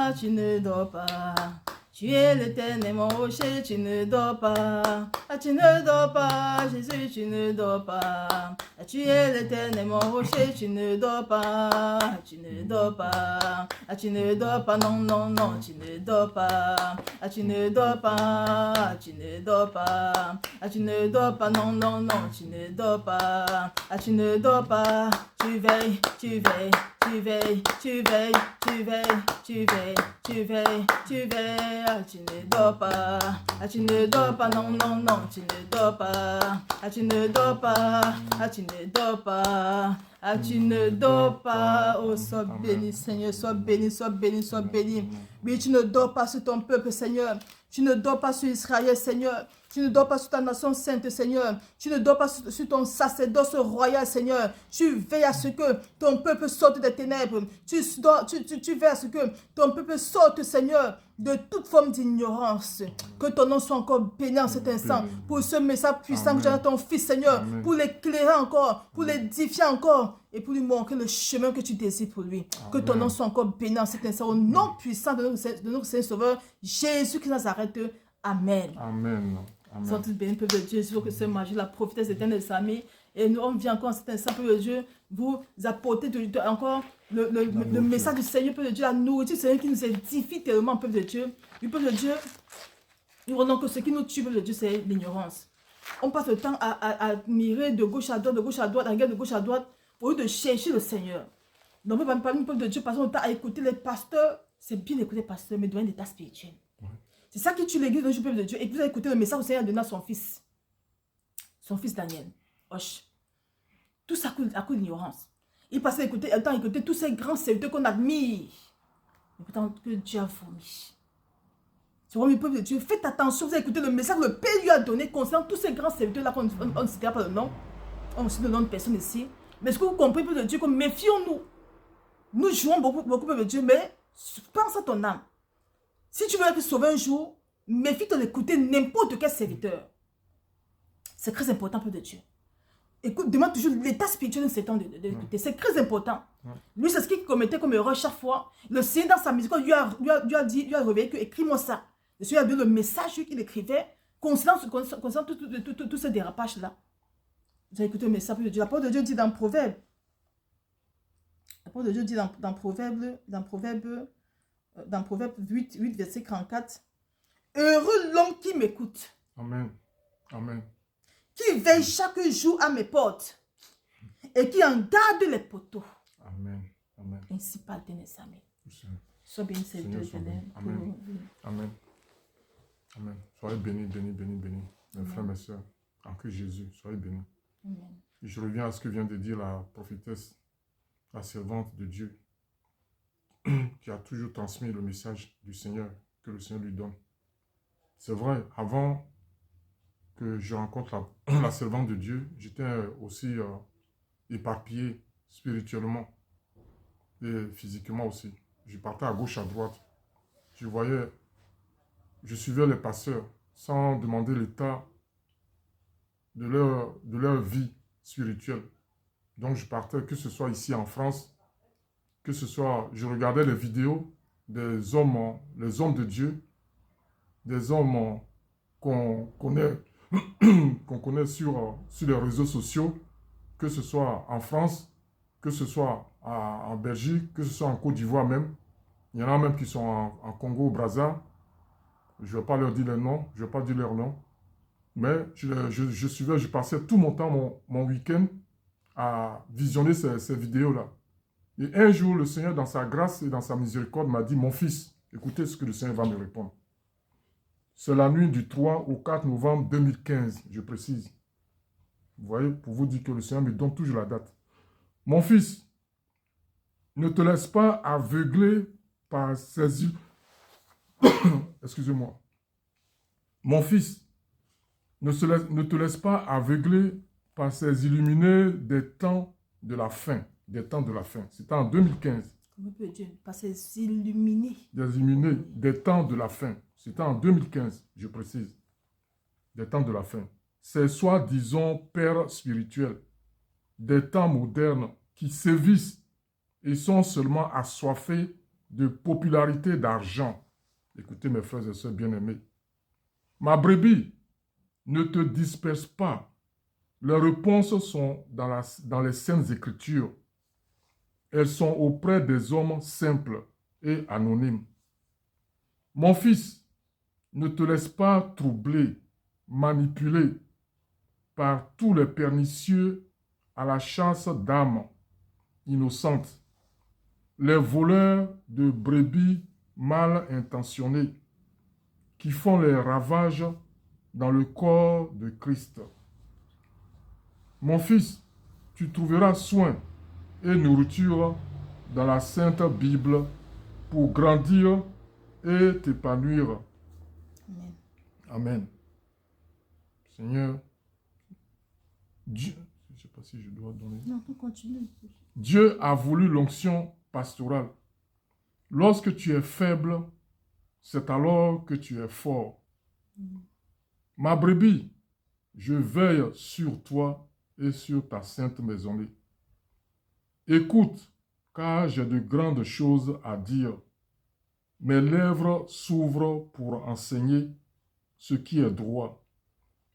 pas, tu ne dors pas. Tu es l'éternel, mon rocher, tu ne dors pas. Ah, tu ne dors pas, Jésus, tu ne dors pas. Ah, tu es l'éternel, mon rocher, tu ne dors pas. Tu ne dors pas. Ah, tu ne dors pas, non, non, non, tu ne dors pas. Ah, tu ne dors pas. Tu ne dors pas. Ah, tu ne dors pas, non, non, non, tu ne dors pas. Ah, tu ne dors pas. Tu veilles, tu veilles. Tu veilles, tu veilles, tu veilles, tu veilles, tu veilles, tu veilles, ah, tu ne dors pas, ah, tu ne dors pas, non, non, non, tu ne dors pas, ah, tu ne dors pas, ah, tu ne dors pas, ah, tu ne dors pas, oh, sois béni, Seigneur, sois béni, sois béni, sois béni. Oui, tu ne dors pas sur ton peuple, Seigneur. Tu ne dors pas sur Israël, Seigneur. Tu ne dors pas sur ta nation sainte, Seigneur. Tu ne dors pas sur ton sacerdoce royal, Seigneur. Tu veilles à ce que ton peuple sorte des ténèbres. Tu veilles à ce que ton peuple sorte, Seigneur, de toute forme d'ignorance. Que ton nom soit encore béni en cet instant. Pour ce message puissant que j'ai dans ton Fils, Seigneur. Pour l'éclairer encore. Pour l'édifier encore. Et pour lui montrer le chemin que tu désires pour lui. Amen. Que ton nom soit encore béni en cet instant. Au nom puissant de notre Seigneur Sauveur, Jésus-Christ Nazareth. Amen. Amen. Amen. Sois tous bénis, peuple de Dieu. Je veux que ce Magie, la prophétesse éternelle des amis. Et nous, on vient encore en cet instant, peuple de Dieu, vous apporter encore le message du Seigneur, peuple de Dieu, la nourriture du Seigneur qui nous édifie tellement, peuple de Dieu. Du peuple de Dieu, nous rendons que ce qui nous tue, peuple de Dieu, c'est l'ignorance. On passe le temps à admirer de gauche à droite, à regarder de gauche à droite, au lieu de chercher le Seigneur. Donc, on va parler du peuple de Dieu, passons le temps à écouter les pasteurs. C'est bien d'écouter les pasteurs, mais devant l'état spirituel. Ouais. C'est ça qui tue l'église du peuple de Dieu. Et vous avez écouté le message que le Seigneur a donné à son fils Daniel. Hoche. Tout ça à cause de l'ignorance. Il passait à écouter tous ces grands serviteurs qu'on admire. Mais pourtant, que Dieu a vomi. Tu vois, le peuple de Dieu, faites attention, vous avez écouté le message que le Père lui a donné concernant tous ces grands serviteurs-là qu'on ne citera pas le nom. On ne cite le nom de personne ici. Mais est-ce que vous comprenez, peuple de Dieu, que méfions-nous. Nous jouons beaucoup, peuple de Dieu, mais pense à ton âme. Si tu veux être sauvé un jour, méfie-toi d'écouter n'importe quel serviteur. C'est très important, peuple de Dieu. Écoute, demande toujours l'état spirituel de cet homme d'écouter. C'est très important. Lui, c'est ce qu'il commettait comme erreur chaque fois. Le Seigneur, dans sa musique, lui a réveillé que écris-moi ça. Le Seigneur a donné le message qu'il écrivait concernant tous ces dérapages-là. Vous avez écouté le message de Dieu. La parole de Dieu dit dans Proverbe. La parole de Dieu dit dans Proverbe 8, verset 44. Heureux l'homme qui m'écoute. Amen. Amen. Qui veille chaque jour à mes portes et qui en garde les poteaux. Amen. Amen. Ainsi parle tes amis. Sois béni, Seigneur. Amen. Amen. Amen. Soyez bénis, bénis, bénis, bénis. Mes frères, mes soeurs, en Christ Jésus, soyez bénis. Amen. Et je reviens à ce que vient de dire la prophétesse, la servante de Dieu, qui a toujours transmis le message du Seigneur, que le Seigneur lui donne. C'est vrai, avant que je rencontre la servante de Dieu, j'étais aussi éparpillé spirituellement et physiquement aussi. Je partais à gauche, à droite. Je suivais les pasteurs sans demander l'état de leur vie spirituelle. Donc je partais, que ce soit ici en France, que ce soit, je regardais les vidéos des hommes, les hommes de Dieu, des hommes qu'on connaît sur les réseaux sociaux, que ce soit en France, que ce soit en Belgique, que ce soit en Côte d'Ivoire même. Il y en a même qui sont en Congo, au Brazza. Je ne vais pas leur dire les noms, je ne vais pas dire leur nom. Mais je passais tout mon temps, mon week-end, à visionner ces vidéos-là. Et un jour, le Seigneur, dans sa grâce et dans sa miséricorde, m'a dit, mon fils, écoutez ce que le Seigneur va me répondre. C'est la nuit du 3 au 4 novembre 2015, je précise. Vous voyez, pour vous dire que le Seigneur me donne toujours la date. Mon fils, ne te laisse pas aveugler par ces... Excusez-moi. Mon fils, ne te laisse pas aveugler par ces illuminés des temps de la fin. Des temps de la fin. C'était en 2015. Comment peut Dieu? Par ces illuminés. Des illuminés des temps de la fin. C'était en 2015, je précise. Des temps de la fin. Ces soi-disant pères spirituels des temps modernes qui sévissent et sont seulement assoiffés de popularité, d'argent. Écoutez mes frères et sœurs bien-aimés. Ma brebis, ne te disperse pas. Les réponses sont dans les Saintes Écritures. Elles sont auprès des hommes simples et anonymes. Mon fils, ne te laisse pas troubler, manipuler par tous les pernicieux à la chasse d'âmes innocentes, les voleurs de brebis mal intentionnés qui font les ravages dans le corps de Christ. Mon fils, tu trouveras soin et nourriture dans la Sainte Bible pour grandir et t'épanouir. Amen. Amen. Seigneur, Dieu, je ne sais pas si je dois donner. Non, on continue. Dieu a voulu l'onction pastorale. Lorsque tu es faible, c'est alors que tu es fort. Ma brebis, je veille sur toi et sur ta sainte maisonnée. Écoute, car j'ai de grandes choses à dire. Mes lèvres s'ouvrent pour enseigner ce qui est droit.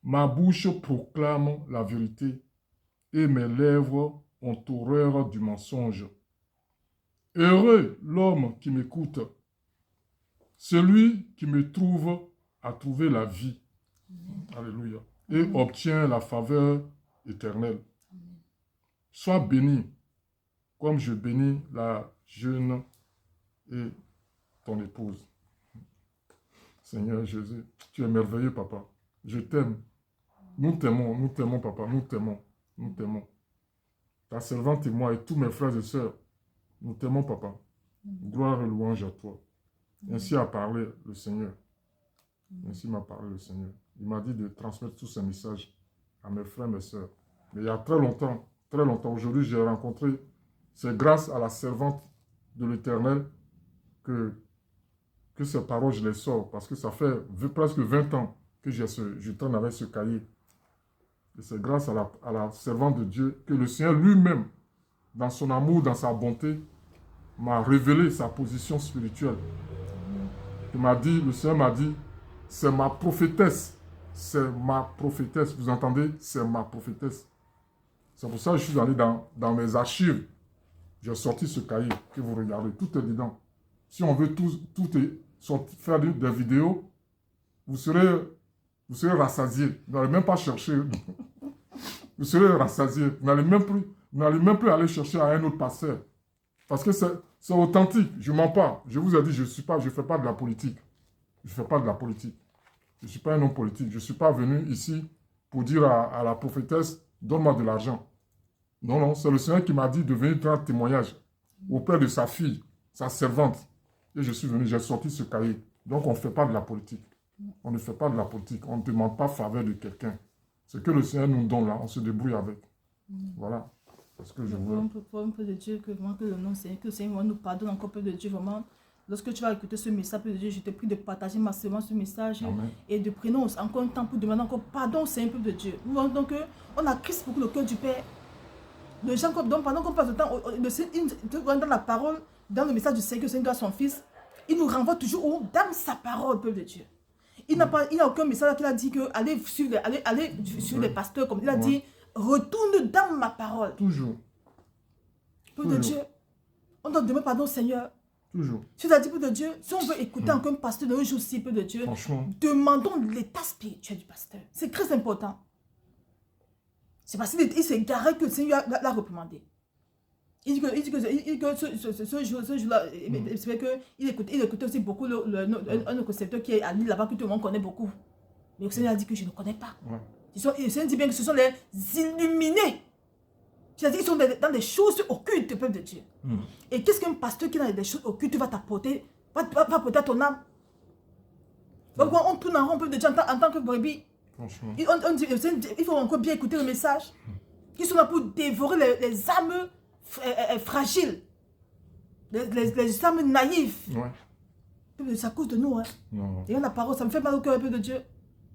Ma bouche proclame la vérité et mes lèvres ont horreur du mensonge. Heureux l'homme qui m'écoute, celui qui me trouve a trouvé la vie. Alléluia. Et obtient la faveur éternelle. Sois béni, comme je bénis la jeune et ton épouse. Seigneur Jésus, tu es merveilleux, papa. Je t'aime. Nous t'aimons, papa, nous t'aimons. Ta servante et moi et tous mes frères et sœurs, nous t'aimons, papa. Gloire et louange à toi. Ainsi a parlé le Seigneur. Ainsi m'a parlé le Seigneur. Il m'a dit de transmettre tous ces messages à mes frères et mes sœurs. Mais il y a très longtemps, aujourd'hui, j'ai rencontré, c'est grâce à la servante de l'Éternel que ces paroles, je les sors. Parce que ça fait presque 20 ans que je traîne avec ce cahier. Et c'est grâce à la servante de Dieu que le Seigneur lui-même, dans son amour, dans sa bonté, m'a révélé sa position spirituelle. Le Seigneur m'a dit, c'est ma prophétesse. C'est ma prophétesse. Vous entendez? C'est ma prophétesse. C'est pour ça que je suis allé dans mes archives. J'ai sorti ce cahier que vous regardez. Tout est dedans. Si on veut faire des vidéos, vous serez rassasiés. Vous n'allez même pas chercher. Vous serez rassasiés. Vous n'allez même plus aller chercher à un autre pasteur. Parce que c'est authentique. Je ne mens pas. Je vous ai dit, je ne fais pas de la politique. Je ne fais pas de la politique. Je ne suis pas un homme politique. Je ne suis pas venu ici pour dire à la prophétesse, donne-moi de l'argent. Non, c'est le Seigneur qui m'a dit de venir faire un témoignage auprès de sa fille, sa servante. Et je suis venu, j'ai sorti ce cahier. Donc on ne fait pas de la politique. On ne fait pas de la politique. On ne demande pas faveur de quelqu'un. Ce que le Seigneur nous donne là, on se débrouille avec. Voilà. Parce que je veux. Pour un peu de Dieu, que le nom Seigneur, que le Seigneur nous pardonne encore peu de Dieu, vraiment. Lorsque tu vas écouter ce message, peu de Dieu, je te prie de partager massivement ce message. Amen. Et de prendre encore un temps pour demander encore pardon au Seigneur, peu de Dieu. Donc, on a Christ pour le cœur du Père. Les gens, donc, pendant qu'on passe le temps, le Seigneur, dans la parole, dans le message du Seigneur, que le Seigneur donne à son Fils, il nous renvoie toujours dans sa parole, peuple de Dieu. Il n'a aucun message qu'il a dit que allez suivre les pasteurs, comme il a dit, retourne dans ma parole. Toujours. Peuple de Dieu, on doit demander pardon au Seigneur. Toujours. Si tu as dit, peuple de Dieu, si on veut écouter encore un pasteur de un jour ci, peuple de Dieu, demandons l'état spirituel du pasteur. C'est très important. C'est parce qu'il s'est garé que le Seigneur l'a reprimandé. Il dit que ce jour-là, c'est vrai qu'il écoutait aussi beaucoup un concepteur qui est à lui là-bas, que tout le monde connaît beaucoup. Mais le Seigneur a dit que je ne connais pas. Ouais. Le Seigneur dit bien que ce sont les illuminés. C'est-à-dire qu'ils sont dans des choses occultes, peuple de Dieu. Et qu'est-ce qu'un pasteur qui est dans des choses occultes va t'apporter, va apporter à ton âme? Donc on tourne en rond, peuple de Dieu, en tant que brebis. Il faut encore bien écouter le message. Ils sont là pour dévorer les âmes fragiles, les âmes naïves. Ouais. C'est à cause de nous. Hein. Et la parole, ça me fait mal au cœur un peu de Dieu.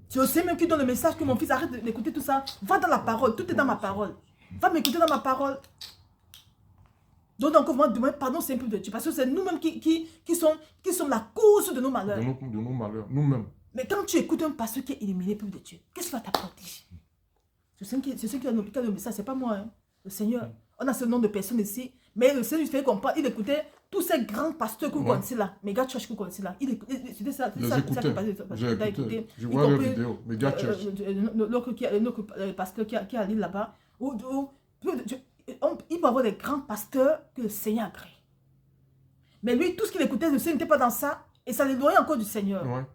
C'est aussi même qui donne le message que mon fils arrête d'écouter tout ça. Va dans la parole, tout est dans ma parole. Va m'écouter dans ma parole. Donc encore, moi, demander pardon, c'est un peu de Dieu. Parce que c'est nous-mêmes qui sommes la cause de nos malheurs. De nos malheurs, nous-mêmes. Mais quand tu écoutes un pasteur qui est illuminé, peuple de Dieu, qu'est-ce qu'il va t'apporter? C'est ce qui a le message, c'est pas moi, hein, le Seigneur. On a ce nom de personnes ici, mais le Seigneur, il fait comprendre, il écoutait tous ces grands pasteurs que vous connaissez là, méga church que vous connaissez là. C'était ça. J'ai écouté. Je vois leurs vidéos, méga church. L'autre pasteur qui a allé là-bas, il peut avoir des grands pasteurs que le Seigneur a créés. Mais lui, tout ce qu'il écoutait, le Seigneur n'était pas dans ça, et ça l'éloignait encore du Seigneur. Ouais.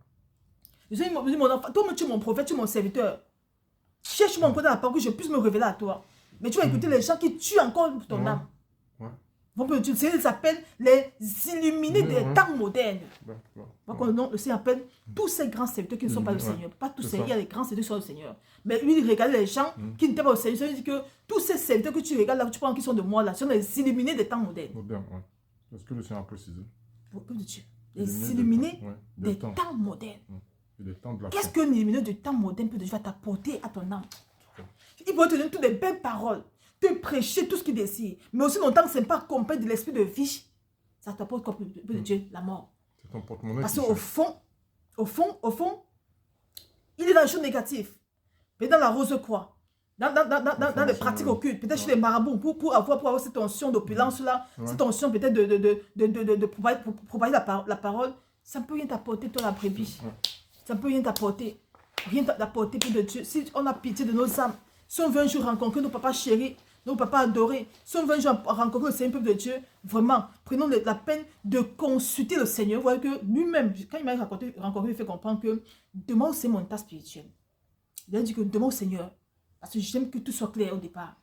Le Seigneur dit, mon enfant, toi, tu es mon prophète, tu es mon serviteur. Cherche-moi encore dans la parole que je puisse me révéler à toi. Mais tu vas écouter les gens qui tuent encore ton âme. Le Seigneur s'appelle les illuminés des temps modernes. Le Seigneur appelle tous ces grands serviteurs qui ne sont pas le Seigneur. Pas tous ces, il y a des grands serviteurs qui sont le Seigneur. Mais lui, il regardait les gens qui n'étaient pas au Seigneur. Il dit que tous ces serviteurs que tu regardes là, que tu prends qui sont de moi là, sont les illuminés des temps modernes. C'est ce que le Seigneur a précisé. Les illuminés des temps modernes. Qu'est-ce que l'illuminé du temps moderne peut déjà t'apporter à ton âme? Il peut te donner toutes les belles paroles, te prêcher tout ce qu'il désire, mais aussi longtemps que ce n'est pas accompagné de l'esprit de vie, ça t'apporte comme peu de Dieu, la mort. C'est ton porte-monnaie. Parce qu'au fond, il est dans les choses négatives. Mais dans la rose-croix, dans les pratiques occultes, peut-être chez les marabouts, pour avoir cette onction d'opulence-là, cette onction peut-être de propager la parole, ça ne peut rien t'apporter, toi, la brebis. Ça ne peut rien t'apporter. Rien t'apporter pour de Dieu. Si on a pitié de nos âmes, si on veut un jour rencontrer nos papas chéris, nos papas adorés, si on veut un jour rencontrer le Seigneur peuple de Dieu, vraiment, prenons la peine de consulter le Seigneur. Vous voyez que lui-même, quand il m'a rencontré, il fait comprendre que demande c'est mon état spirituel. Il a dit que demande au Seigneur, parce que j'aime que tout soit clair au départ.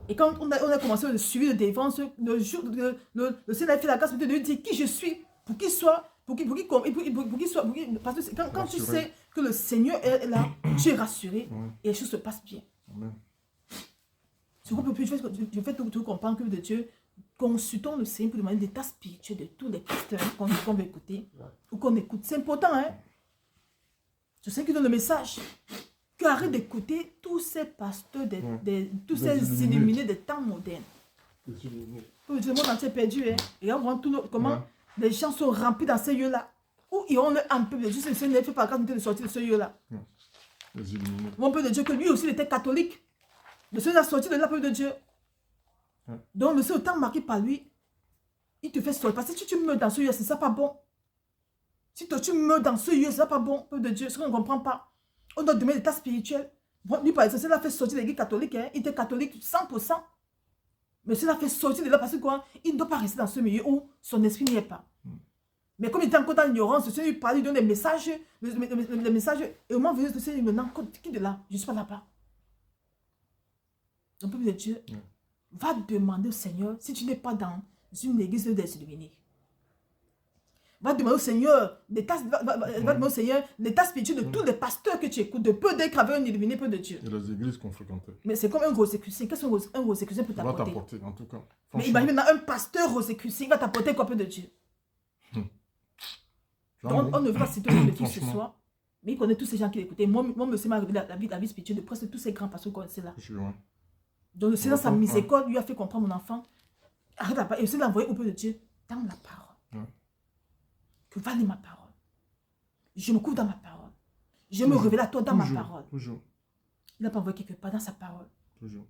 Et quand on a commencé le suivi de défense, le Seigneur a fait la grâce de lui dire qui je suis, pour qu'il soit. Parce que quand tu sais que le Seigneur est là, tu es rassuré et les choses se passent bien. Je fais tout comprendre que de Dieu, consultons le Seigneur pour demander l'état spirituel de tous les pasteurs qu'on veut écouter ou qu'on écoute. C'est important, hein? Je sais qu'il donne le message. Que arrête d'écouter tous ces pasteurs, tous ces illuminés des temps modernes. Le monde entier est perdu, hein? Et on voit comment. Les gens sont remplis dans ces lieux-là. Où ils ont un peu de Dieu. Le Seigneur ne fait pas grâce de sortir de ce lieu-là. Un peu de Dieu que lui aussi il était catholique. Le Seigneur a sorti de là, peu de Dieu. Donc le Seigneur, autant marqué par lui, il te fait sortir. Parce que si tu meurs dans ce lieu, c'est ça pas bon. Si toi tu meurs dans ce lieu, c'est ça pas bon, peu de Dieu. Ce qu'on ne comprend pas. On doit demander l'état spirituel. Lui, par exemple, il a fait sortir de l'église catholique. Hein. Il était catholique 100%. Mais cela fait sortir de là parce que quoi, il ne doit pas rester dans ce milieu où son esprit n'y est pas. Mais comme il était encore dans l'ignorance, le Seigneur lui parlait, il donne des messages, les messages, et au moment venu, le Seigneur me dit, qui de là? Je ne suis pas là-bas. Donc, peuple de Dieu, va demander au Seigneur, si tu n'es pas dans une église des illuminés, va demander au Seigneur l'état spirituel de tous les pasteurs que tu écoutes, de peu d'être avec un illuminé, peu de Dieu. Et les églises qu'on fréquentait. Mais c'est comme un rosicrucien. Qu'est-ce qu'un rosicrucien peut t'apporter? Va t'apporter, en tout cas. Mais imagine maintenant un pasteur rosicrucien, il va t'apporter quoi, peu de Dieu? Donc, on ne va pas citer le fils ce soir, mais il connaît tous ces gens qui l'écoutaient. Moi, le Seigneur m'a révélé la vie spirituelle de presque tous ces grands pasteurs qu'on connaissait là. Donc, le Seigneur, sa miséricorde, lui a fait comprendre mon enfant. Arrête la parole. Et le Seigneur l'a envoyé au peu de Dieu dans la parole. Que va lire ma parole. Je me couvre dans ma parole. Je me révèle à toi dans ma parole. Toujours. Il n'a pas envoyé quelque part dans sa parole. Toujours.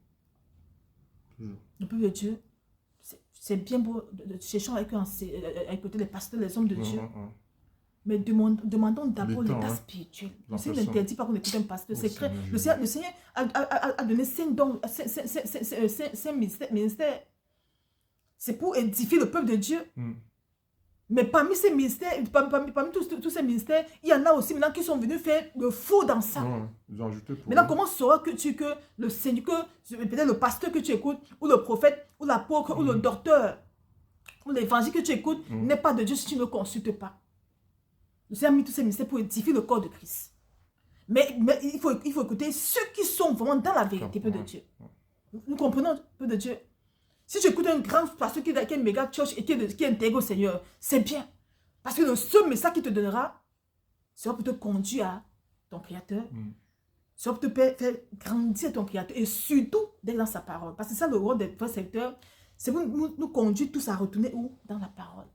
Le peuple de Dieu, c'est bien beau de chercher à écouter les pasteurs, les hommes de Dieu. Mais demandons d'abord l'état spirituel. Le Seigneur n'interdit pas qu'on écoute un pasteur. Le Seigneur a donné 5 dons, 5 ministères. C'est pour édifier le peuple de Dieu. Mais parmi ces ministères, parmi tous ces ministères, il y en a aussi maintenant qui sont venus faire le faux dans ça. Maintenant, comment sauras-tu que le Seigneur, peut-être le pasteur que tu écoutes, ou le prophète, ou l'apôtre, ou le docteur, ou l'évangile que tu écoutes, n'est pas de Dieu si tu ne le consultes pas. Le Seigneur a mis tous ces ministères pour édifier le corps de Christ. Mais il faut écouter ceux qui sont vraiment dans la vérité, peu de Dieu. Nous comprenons, peu de Dieu. Si tu écoutes un grand pasteur qui est méga church et qui intègre au Seigneur, c'est bien. Parce que le seul message qu'il te donnera sera pour te conduire à ton Créateur. Sera pour te faire grandir ton Créateur. Et surtout, d'être dans sa parole. Parce que c'est ça le rôle des vrais serviteurs. C'est pour nous conduire tous à retourner où? Dans la parole.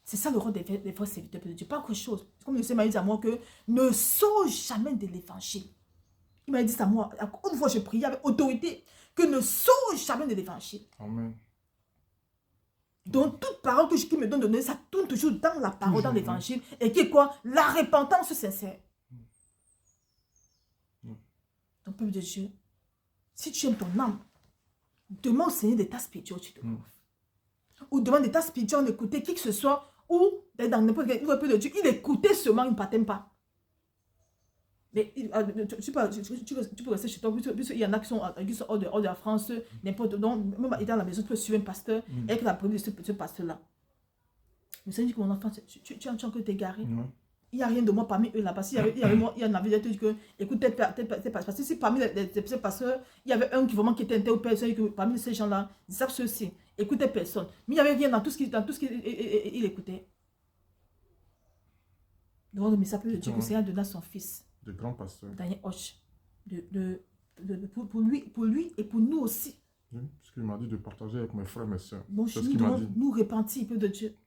C'est ça le rôle des vrais serviteurs de Dieu. Pas autre chose. Comme le Seigneur m'a dit à moi que ne sors jamais de l'évangile. Il m'a dit ça à moi. Une fois je priais avec autorité que ne sors jamais de l'évangile. Amen. Donc toute parole qu'il me donne de donner, ça tourne toujours dans la parole, dans l'évangile. Et qui est quoi? La repentance sincère. Donc peuple de Dieu, si tu aimes ton âme, demande au Seigneur d'état spirituel, tu te trouves. Ou demande d'état spirituel d'écouter qui que ce soit, ou dans n'importe quel peuple de Dieu, il écoutait seulement, il ne t'aime pas. Mais tu peux rester chez toi, puisqu'il y en a qui sont hors de la France, n'importe où, même étant à la maison, tu peux suivre un pasteur, avec la preuve de ce pasteur-là. Le Seigneur dit que mon enfant, tu es encore t'égarer. Il n'y a rien de moi parmi eux là, parce qu'il y avait moi, il y en avait dit que, écoute, parce que si parmi ces pasteurs, il y avait un qui vraiment qui était interpellé, que parmi ces gens-là, ils savent ceci, écoutez personne. Mais il n'y avait rien dans tout ce qu'il écoutait. Donc le message de Dieu que le Seigneur donna à son fils. De grands pasteurs. Daniel Hoche. Pour lui et pour nous aussi. Oui, parce qu'il m'a dit de partager avec mes frères et mes soeurs. Donc nous devons nous repentir, peuple de Dieu.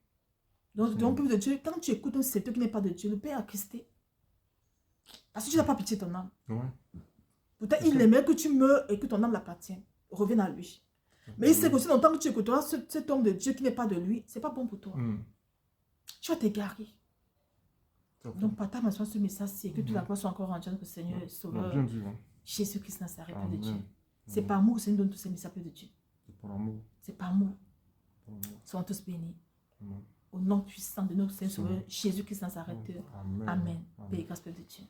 Donc, peuple de Dieu, quand tu écoutes un secteur qui n'est pas de Dieu, le Père a Christé. Parce que tu n'as pas pitié de ton âme. Pourtant, il aimerait que tu meurs et que ton âme l'appartienne. Reviens à lui. Mais il sait qu'aussi longtemps que tu écouteras cet homme de Dieu qui n'est pas de lui, ce n'est pas bon pour toi. Tu vas t'égarer. Donc, partage maintenant ce message-ci et que toute la gloire soit encore rendue à notre Seigneur et Sauveur Jésus-Christ Nazareth, Père de Dieu. C'est par amour que le Seigneur donne tous ces messages, Père de Dieu. C'est par amour. C'est par amour. Soyons tous bénis. Au nom puissant de notre Seigneur Sauveur Jésus-Christ Nazareth. Amen. Paix et grâce, Père de Dieu.